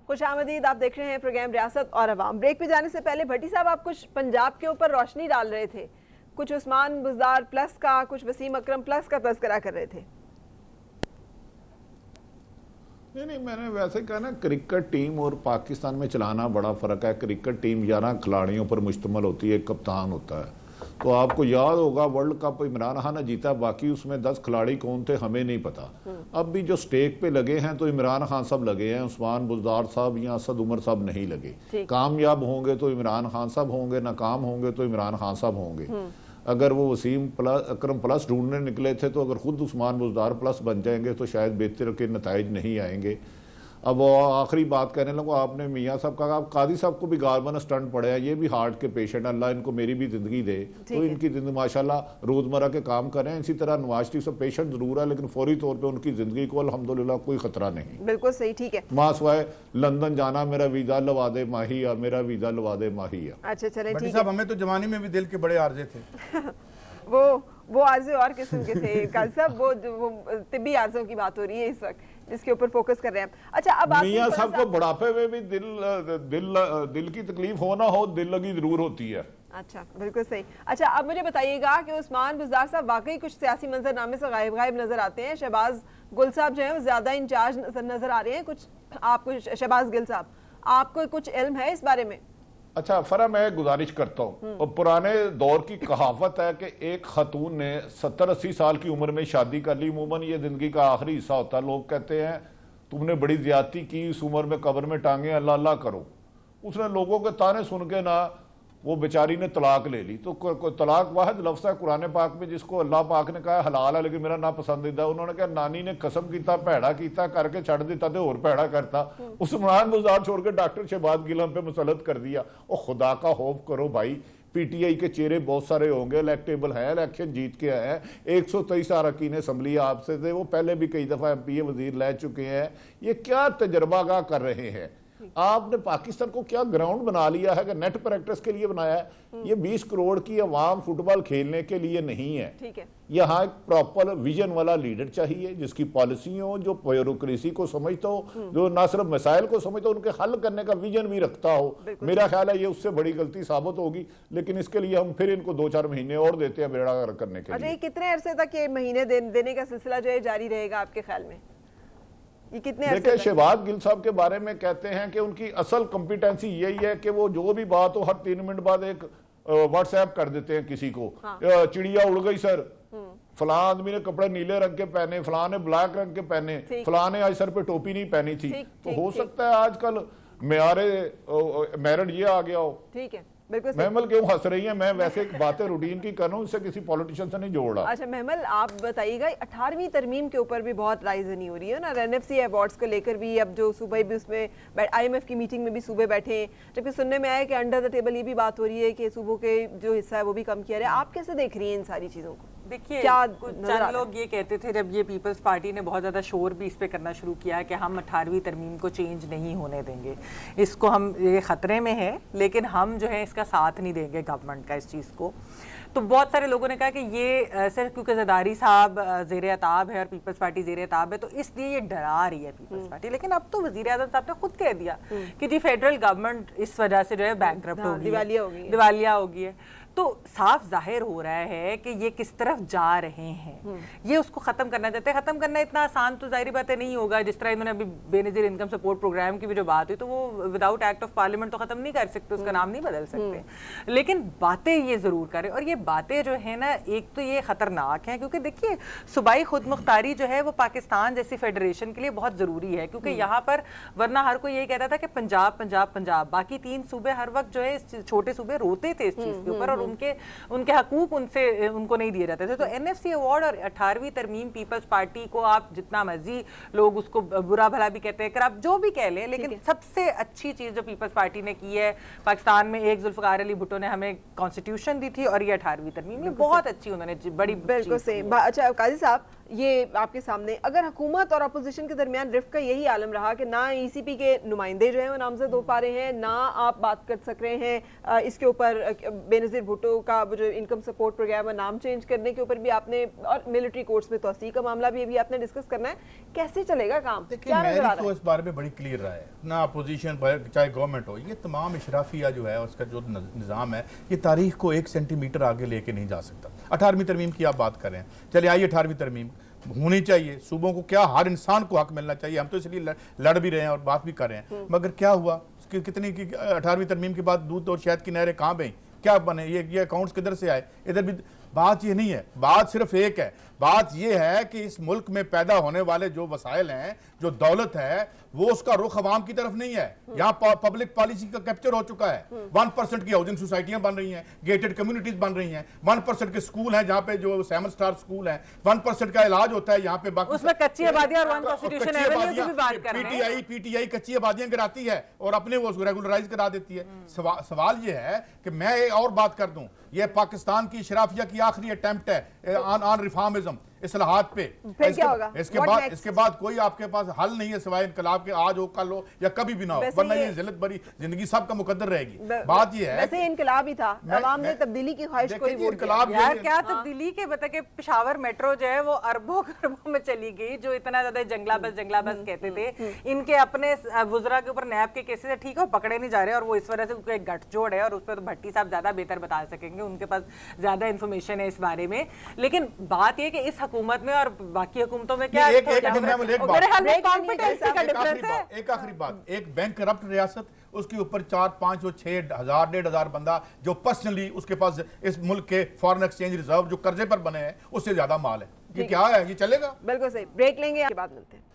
खुशामदीद, आप देख रहे हैं प्रोग्राम रियासत और अवाम। ब्रेक पे जाने से पहले भट्टी साहब, आप कुछ पंजाब के ऊपर रोशनी डाल रहे थे, कुछ उस्मान बुज़दार प्लस का, कुछ वसीम अकरम प्लस का तज़किरा कर रहे थे। नहीं, मैंने वैसे कहा ना, क्रिकेट टीम और पाकिस्तान में चलाना बड़ा फ़र्क है। क्रिकेट टीम 11 खिलाड़ियों पर मुश्तमल होती है, एक कप्तान होता है। तो आपको याद होगा वर्ल्ड कप इमरान खान ने जीता, बाकी उसमें 10 खिलाड़ी कौन थे हमें नहीं पता। अब भी जो स्टेक पे लगे हैं तो इमरान खान साहब लगे हैं, उस्मान बुज़दार साहब या असद उमर साहब नहीं लगे। कामयाब होंगे तो इमरान खान साहब होंगे, नाकाम होंगे तो इमरान खान साहब होंगे। अगर वो वसीम अकरम प्लस ढूंढने निकले थे तो अगर खुद उस्मान बुज़दार प्लस बन जाएंगे तो शायद बेहतर के नताइज नहीं आएंगे। अब वो आखिरी बात कहने लगो, आपने मियाँ साहब का, आप कादी साहब को भी गार्बन स्टंट पड़े हैं, ये भी हार्ट के पेशेंट, अल्लाह इनको मेरी भी ज़िंदगी दे। तो इनकी ज़िंदगी माशाल्लाह रोज़मर्रा के काम करें। इसी तरह नवाज शरीफ सब पेशेंट ज़रूर है, लेकिन फौरी तौर पे उनकी ज़िंदगी को अल्हम्दुलिल्लाह कोई ख़तरा नहीं। बिल्कुल सही, ठीक है। माँ सवाए लंदन जाना, मेरा वीज़ा लवा दे माहिया, मेरा वीज़ा लवा दे माहिया। अच्छा चलें, ठीक है। हमें तो जवानी में भी दिल के बड़े आर्जे थे। वो आर्जे और किस्म के थे काजी साहब, वो तिब्बी आर्जों की बात हो रही है इस वक्त, जिसके ऊपर फोकस कर रहे हैं। अच्छा, अब मियां साहब को बुढ़ापे में भी दिल की तकलीफ हो ना हो, दिल लगी जरूर होती है। अच्छा, बिल्कुल सही। अच्छा, अब मुझे बताइएगा कि उस्मान बुज़दार साहब वाकई कुछ सियासी मंजरनामे से गायब नजर आते हैं। शहबाज गुल साहब जो है वो ज्यादा इंचार्ज नजर आ रहे हैं। कुछ आपको, शहबाज गिल साहब, आपको कुछ इल्म है इस बारे में? अच्छा फरा, मैं गुजारिश करता हूँ, और पुराने दौर की कहावत है कि एक खातून ने 70-80 साल की उम्र में शादी कर ली। अमूमन ये जिंदगी का आखिरी हिस्सा होता है। लोग कहते हैं तुमने बड़ी ज्यादती की, इस उम्र में कब्र में टांगे अल्लाह अल्लाह करो। उसने लोगों के ताने सुन के ना वो बेचारी ने तलाक ले ली। तो तलाक वाहिद लफ्ज़ है कुरान पाक में जिसको अल्लाह पाक ने कहा हलाल है लेकिन मेरा ना पसंदीदा। उन्होंने कहा नानी ने कसम किया, भैड़ा किया करके छड़ दिता तो और भैड़ा करता। उस इमरान बुज़दार छोड़ के डॉक्टर शहबाज गिलम पे मुसलत कर दिया। और खुदा का खौफ करो भाई, PTI के चेहरे बहुत सारे होंगे, इलेक्टेबल है, इलेक्शन जीत के आए हैं। 123 अरकान असम्बली आपसे थे, वो पहले भी कई दफ़ा MP वजीर ले चुके हैं। ये क्या तजर्बागाह कर रहे हैं? आपने पाकिस्तान को क्या ग्राउंड बना लिया है कि नेट प्रैक्टिस के लिए बनाया है। ये 20 करोड़ की आवाम फुटबॉल खेलने के लिए नहीं है। ठीक है, यहाँ एक प्रॉपर विजन वाला लीडर चाहिए जिसकी पॉलिसी हो, जो ब्यूरोक्रेसी को समझता हो, जो ना सिर्फ मसाइल को समझता हो, उनके हल करने का विजन भी रखता हो। मेरा ख्याल है ये उससे बड़ी गलती साबित होगी, लेकिन इसके लिए हम फिर इनको 2-4 महीने और देते हैं बेड़ा गर्क करने के अच्छा, लिए। ये कितने अरसे तक ये महीने देने का सिलसिला जो है जारी रहेगा आपके ख्याल में? ये कितने अरसे देखिए, तक? शहबाज गिल साहब के बारे में कहते हैं कि उनकी असल कॉम्पिटेंसी यही है कि वो जो भी बात हो हर 3 मिनट बाद एक व्हाट्सएप कर देते हैं किसी को। चिड़िया उड़ गई सर, फलां आदमी ने कपड़े नीले रंग के पहने, फलां ने ब्लैक रंग के पहने, फलां ने आज सर पे टोपी नहीं पहनी थी। तो हो सकता है आजकल मेरिट ये आ गया हो। ठीक है, बिल्कुल। महमल क्यों हंस रही है? मैं वैसे बातें रूटीन की कर रहा हूँ, इससे किसी पॉलिटिशियन से नहीं जोड़ रहा। अच्छा महमल, आप बताइएगा 18वीं तरमीम के ऊपर भी बहुत राइजनी हो रही है ना, एनएफसी अवार्ड्स को लेकर भी। अब जो सूबे भी उसमें IMF की मीटिंग में भी सूबे बैठे हैं, जबकि सुनने में आया कि अंडर द टेबल ये भी बात हो रही है कि सूबों के जो हिस्सा है वो भी कम किया रहा है। आप कैसे देख रही हैं इन सारी चीज़ों को? देखिए, क्या चंद लोग ये कहते थे जब ये पीपल्स पार्टी ने बहुत ज़्यादा शोर भी इस पे करना शुरू किया कि हम 18वीं तरमीम को चेंज नहीं होने देंगे, इसको हम ये ख़तरे में है, लेकिन हम जो है इसका साथ नहीं देंगे गवर्नमेंट का इस चीज़ को। तो बहुत सारे लोगों ने कहा कि ये सिर्फ क्योंकि ज़रदारी साहब ज़ेर अताब है और पीपल्स पार्टी ज़ेर अताब है तो इसलिए ये डरा रही है पीपल्स पार्टी। लेकिन अब तो वज़ीर आज़म साहब ने खुद कह दिया कि जी फेडरल गवर्नमेंट इस वजह से जो है बैंकरप्ट हो गई, दिवालिया हो गई है। तो साफ जाहिर हो रहा है कि ये किस तरफ जा रहे हैं, ये उसको ख़त्म करना चाहते हैं। ख़त्म करना इतना आसान तो जाहिर बात है नहीं होगा। जिस तरह इन्होंने अभी बेनज़ीर इनकम सपोर्ट प्रोग्राम की भी जो बात हुई, तो वो विदाउट एक्ट ऑफ पार्लियामेंट तो ख़त्म नहीं कर सकते, उसका नाम नहीं बदल सकते। लेकिन बातें ये ज़रूर करें, और ये बातें जो है ना, एक तो ये ख़तरनाक हैं क्योंकि देखिए सूबाई खुद मुख्तारी जो है वो पाकिस्तान जैसी फेडरेशन के लिए बहुत ज़रूरी है, क्योंकि यहाँ पर वरना हर कोई यही कहता था कि पंजाब पंजाब पंजाब, बाकी 3 सूबे हर वक्त जो है छोटे सूबे रोते थे इस चीज़ के ऊपर, और उनके हकूक उनको नहीं दिए जाते थे। तो एनएफसी अवार्ड और 18वीं तरमीम पीपल्स पार्टी को आप जितना मर्जी लोग उसको बुरा भला भी कहते हैं, आप जो भी कह लें, लेकिन सबसे अच्छी चीज़ जो पीपल्स पार्टी ने की है, पाकिस्तान में एक जुल्फ़िकार अली भुट्टो ने हमें कॉन्स्टिट्यूशन दी थी, और ये 18वीं तरमीम ये बहुत अच्छी उन्होंने बड़ी बिल्कुल सही। अच्छा काजी साहब, ये आपके सामने अगर हुकूमत और अपोजिशन के दरमियान रिफ्ट का यही आलम रहा कि ना ECP के नुमाइंदे जो हैं वो नामजद हो पा रहे हैं, ना आप बात कर सक रहे हैं इसके ऊपर बेनज़ीर भुट्टो का जो इनकम सपोर्ट प्रोग्राम है नाम चेंज करने के ऊपर भी आपने, और मिलिट्री कोर्ट्स में तोसी का मामला भी अभी आपने डिस्कस करना है, कैसे चलेगा काम? क्या नजर आ रहा है? तो इस बारे में बड़ी क्लियर रहा है ना, अपोजिशन चाहे गवर्नमेंट हो, ये तमाम इशराफिया जो है उसका जो निज़ाम है ये तारीख को 1 सेंटीमीटर आगे लेके नहीं जा सकता। 18वीं तरमीम की आप बात कर रहे हैं, चलिए आइए 18वीं तरमीम होनी चाहिए, सूबों को क्या हर इंसान को हक मिलना चाहिए, हम तो इसलिए लड़ भी रहे हैं और बात भी कर रहे हैं, मगर क्या हुआ कितनी की 18वीं तरमीम के बाद दूध और शहद की नहरें कहाँ गई, क्या बने, ये अकाउंट्स किधर से आए? इधर भी बात ये नहीं है, बात सिर्फ एक है, बात ये है कि इस मुल्क में पैदा होने वाले जो वसाइल हैं, जो दौलत है, वो उसका रुख अवाम की तरफ नहीं है। यहाँ पब्लिक पॉलिसी का कैप्चर हो चुका है। 1% की हाउसिंग सोसाइटियां बन रही हैं, गेटेड कम्युनिटीज बन रही हैं, 1% के स्कूल हैं जहाँ पे जो 7 स्टार स्कूल हैं, 1% का इलाज होता है यहाँ पे, बाकी उसमें कच्ची आबादियां और कॉन्स्टिट्यूशन एवेन्यू की भी बात कर रहे हैं। पीटीआई कच्ची आबादियां गिराती है और अपने वो रेगुलराइज करा देती है। सवाल ये है कि मैं एक और बात कर दूं, ये पाकिस्तान की शराफिया की आखिरी अटेम्प्ट है ऑन रिफॉर्मिज्म, इस्लाहात पे। क्या होगा? इसके बाद कोई आपके पास हल नहीं है सिवाय इनकलाब के, आज हो कल हो या कभी भी ना हो, वरना ये जिल्लत भरी जिंदगी सबका मुकद्दर रहेगी। बात ये है वैसे इनकलाब ही था, अवाम ने तब्दीली की ख्वाहिश को ही वोट दिया। यार क्या तब्दीली के बता के पेशावर मेट्रो जो है वो अरबों खरबों में चली गई, जो इतना ज्यादा जंगला बस कहते थे, इनके अपने वुजरा के ऊपर नैब के केसेस है, ठीक है वो पकड़े नहीं जा रहे, और वो इस वजह से एक गठजोड़ है, और उस पर तो भट्टी साहब ज्यादा बेहतर बता सकेंगे, उनके पास ज्यादा इंफॉर्मेशन है इस बारे में। लेकिन बात यह कि इस हुकूमत में और बाकी हुकूमतों में क्या एक आखिरी बात, एक बैंक करप्ट रियासत, उसके ऊपर 4, 5 और 6 हजार 1,500 बंदा जो पर्सनली उसके पास इस मुल्क के फॉरेन एक्सचेंज रिजर्व जो कर्जे पर बने हैं उससे ज्यादा माल है। ये क्या है? ये चलेगा? बिल्कुल सही। ब्रेक लेंगे, के बाद मिलते हैं।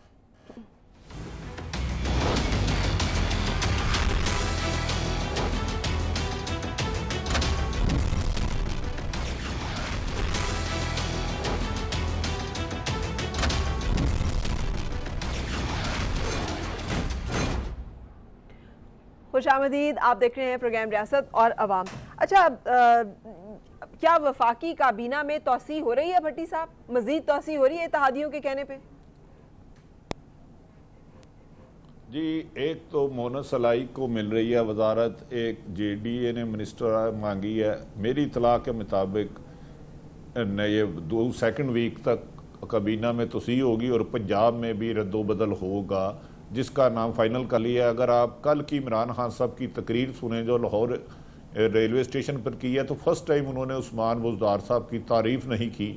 खुशामदीद, आप देख रहे हैं प्रोग्राम रियासत और अवाम। अच्छा, क्या वफाकी काबीना में तोसी हो रही है भट्टी साहब? मजीद तोसी हो रही है इत्तेहादियों के कहने पे? जी, एक तो मोनस सलाई को मिल रही है वजारत, एक JDA ने मिनिस्टर मांगी है। मेरी इतला के मुताबिक ये 2 वीक तक काबीना में तोसी होगी और पंजाब में भी रद्दोबदल होगा, जिसका नाम फाइनल कर लिया। अगर आप कल की इमरान खान साहब की तकरीर सुने जो लाहौर रेलवे स्टेशन पर की है, तो फर्स्ट टाइम उन्होंने उस्मान बुज़दार साहब की तारीफ नहीं की।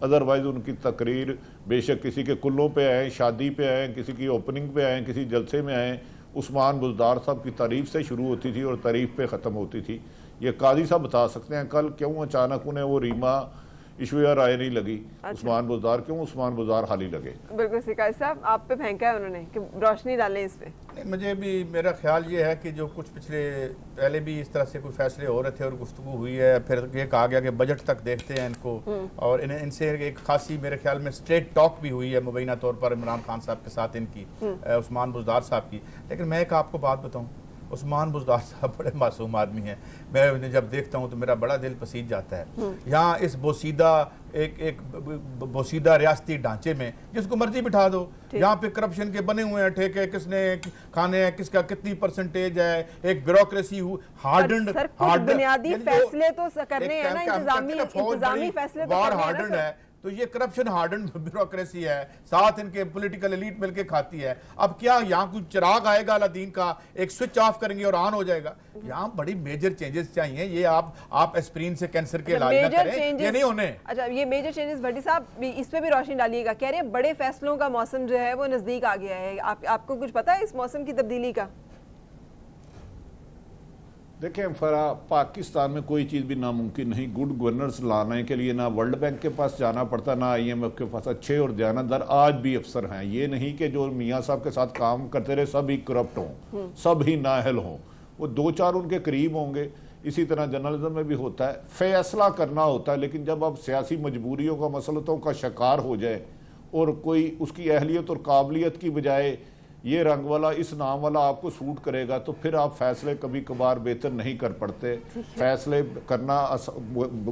अदरवाइज उनकी तकरीर बेशक किसी के कुल्लों पे आए, शादी पे आए, किसी की ओपनिंग पे आए, किसी जलसे में आए, उस्मान बुज़दार साहब की तारीफ से शुरू होती थी और तारीफ पे ख़त्म होती थी। ये काजी साहब बता सकते हैं कल क्यों अचानक उन्हें वो रीमा ईश्वर राय नहीं लगी। उस्मान बुज़दार क्यों उस्मान बुज़दार हाली लगे। बिल्कुल सिकाई साहब, आप पे फेंका है उन्होंने कि रोशनी डालें इस पे। नहीं, मुझे भी मेरा ख्याल ये है कि जो कुछ पिछले पहले भी इस तरह से कोई फैसले हो रहे थे और गुफ्तगू हुई है, फिर ये कहा गया कि बजट तक देखते हैं इनको, और इनसे एक खासी मेरे ख्याल में स्ट्रेट टॉक भी हुई है मुबैना तौर पर इमरान खान साहब के साथ इनकी, उस्मान बुज़दार साहब की। लेकिन मैं एक आपको बात बताऊँ, उस्मान बुज़दार साहब बड़े मासूम आदमी हैं। मैं उन्हें जब देखता हूँ तो मेरा बड़ा दिल पसीज जाता है। यहाँ इस बोसीदा एक बोसीदा रियासती ढांचे में जिसको मर्जी बिठा दो, यहाँ पे करप्शन के बने हुए हैं ठेके, किसने खाने हैं, किसका कितनी परसेंटेज है, एक ब्यूरोक्रेसी हार्डन्ड बुनियादी फैसले तो करने हैं ना, इंतजामी फैसले तो करने हैं ना सर। तो ये करप्शन हार्डन ब्यूरोक्रेसी है, साथ इनके पॉलिटिकल एलीट मिलके खाती है। अब क्या यहाँ कुछ चिराग आएगा अलादीन का, एक स्विच ऑफ करेंगे और ऑन हो जाएगा? यहाँ बड़ी मेजर चेंजेस चाहिए। ये आप एस्प्रिन से कैंसर के इलाज ना करें, ये नहीं होने। अच्छा, ये मेजर चेंजेस भट्टी साहब इस पे भी रोशनी डालिएगा। कह रहे हैं बड़े फैसलों का मौसम जो है वो नजदीक आ गया है। आपको कुछ पता है इस मौसम की तब्दीली का? देखें फरा, पाकिस्तान में कोई चीज़ भी नामुमकिन नहीं। गुड गवर्नेंस लाने के लिए ना वर्ल्ड बैंक के पास जाना पड़ता, ना IMF के पास। अच्छे और दयानतदार आज भी अफसर हैं। ये नहीं कि जो मियाँ साहब के साथ काम करते रहे सब ही करप्ट हों, सब ही नाअहल हों। वो 2-4 उनके करीब होंगे। इसी तरह जर्नलिज्म में भी होता है, फैसला करना होता है। लेकिन जब आप सियासी मजबूरियों का, मसलतों का शिकार हो जाए और कोई उसकी अहलियत और काबिलियत की बजाय ये रंग वाला, इस नाम वाला आपको सूट करेगा, तो फिर आप फैसले कभी कभार बेहतर नहीं कर पड़ते। फैसले करना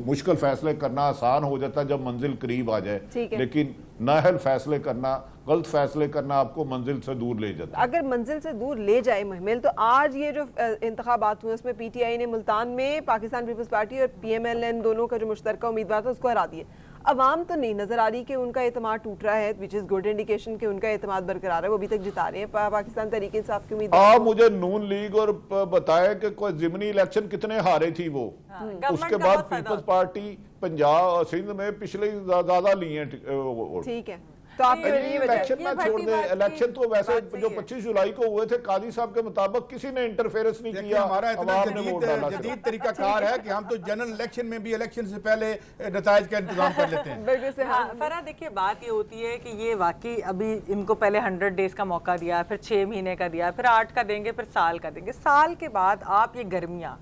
मुश्किल फैसले करना आसान हो जाता है जब मंजिल करीब आ जाए, लेकिन नाअहल फैसले करना, गलत फैसले करना आपको मंजिल से दूर ले जाता है। अगर मंजिल से दूर ले जाए महमिल, तो आज ये जो इंतखाबात हुए उसमें PTI ने मुल्तान में पाकिस्तान पीपल्स पार्टी और PMLN दोनों का जो मुश्तरका उम्मीदवार था उसको हरा दिया। अवाम तो नहीं नजर आ रही कि उनका एतमाद टूट रहा है, विच इज गुड इंडिकेशन कि उनका एतमाद बरकरार है, वो अभी तक जिता रहे हैं पाकिस्तान तहरीक इंसाफ की उम्मीदवार। आप मुझे नून लीग और बताया कि कोई जिमनी इलेक्शन कितने हारे थी वो। उसके बाद पीपल्स पार्टी पंजाब और सिंध में पिछले ज्यादा लिए। ठीक है, तो आप इलेक्शन ना छोड़ दे। इलेक्शन तो वैसे जो 25 जुलाई को हुए थे, कादी साहब के मुताबिक किसी ने इंटरफेरेंस नहीं किया। हमारा इतना जदीद तरीकाकार है कि हम तो जनरल इलेक्शन में भी इलेक्शन से पहले नताइज का इंतजाम कर लेते हैं। फरा देखिए, बात ये होती है कि ये वाकई अभी इनको पहले 100 डेज का मौका दिया, फिर 6 महीने का दिया, फिर 8 का देंगे, फिर साल का देंगे। साल के बाद आप ये गर्मियाँ,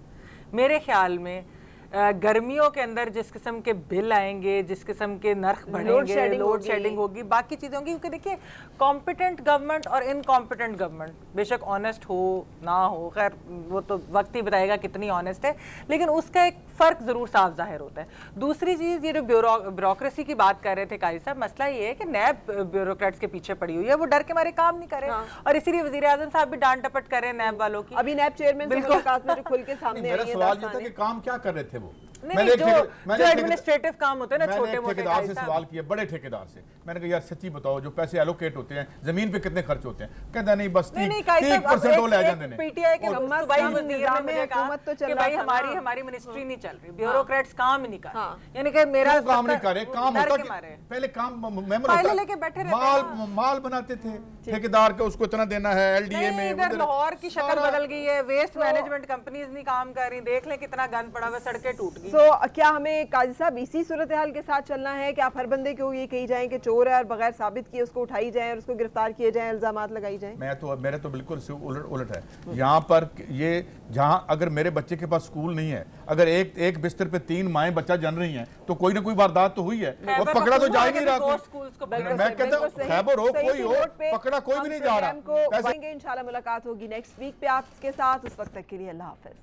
मेरे ख्याल में गर्मियों के अंदर जिस किस्म के बिल आएंगे, जिस किस्म के नर्ख बढ़ेंगे, लोड शेडिंग होगी, बाकी चीज़ें होंगी। क्योंकि देखिए, कॉम्पिटेंट गवर्नमेंट और इनकॉम्पिटेंट गवर्नमेंट बेशक ऑनेस्ट हो ना हो, खैर वो तो वक्त ही बताएगा कितनी ऑनेस्ट है, लेकिन उसका एक फ़र्क ज़रूर साफ जाहिर होता है। दूसरी चीज़, ये जो ब्यूरोक्रेसी की बात कर रहे थे काजी साहब, मसला ये है कि नैब ब्यूरोक्रेट्स के पीछे पड़ी हुई है, वो डर के मारे काम नहीं करे। और इसीलिए वज़ीर आज़म साहब भी डांट टपट कर रहे हैं नैब वालों की। अभी नैब चेयरमैन से मुलाकात में जो खुल के सामने आई है, मेरा सवाल ये था कि काम क्या कर रहे थे वो। मैंने जो एडमिनिस्ट्रेटिव काम होते हैं ना, छोटे मोटे, ठेकेदार से सवाल किया, बड़े ठेकेदार से। मैंने कहा यार सच्ची बताओ, जो पैसे एलोकेट होते हैं जमीन पे कितने खर्च होते हैं? कहता नहीं बस 30% वो ले जाते हैं। PTI के हुकूमत तो चल रहा है, हमारी मिनिस्ट्री नहीं चल रही, ब्यूरोक्रेट्स काम ही नहीं कर रहे। यानी कि मेरा काम नहीं करे, काम होता पहले काम मेमोरी लेके बैठे रहते, माल बनाते थे ठेकेदार का, उसको इतना देना है LDA में। इधर लाहौर की शक्ल बदल गई है, वेस्ट मैनेजमेंट कंपनीज नहीं काम कर रही, देख लें कितना गंद पड़ा हुआ, सड़कें टूट गई। तो क्या हमें काजी साहब इसी सूरत हाल के साथ चलना है कि आप हर बंदे को ये कही जाए कि चोर है और बगैर साबित किए उसको उठाई जाए और उसको गिरफ्तार किए जाए, इल्जामात लगाई जाए? मेरे तो बिल्कुल उलट है। यहाँ पर ये, जहाँ अगर मेरे बच्चे के पास स्कूल नहीं है, अगर एक बिस्तर पे 3 माएँ बच्चा जन रही हैं, तो कोई ना कोई वारदात तो हुई है। वो पकड़ा तो जा ही नहीं रहा। मैं कहता हूँ खैबर हो, कोई हो, पकड़ा कोई भी नहीं जा रहा। इंशाल्लाह मुलाकात होगी नेक्स्ट वीक पे आपके साथ। उस वक्त तक के लिए अल्लाह हाफिज।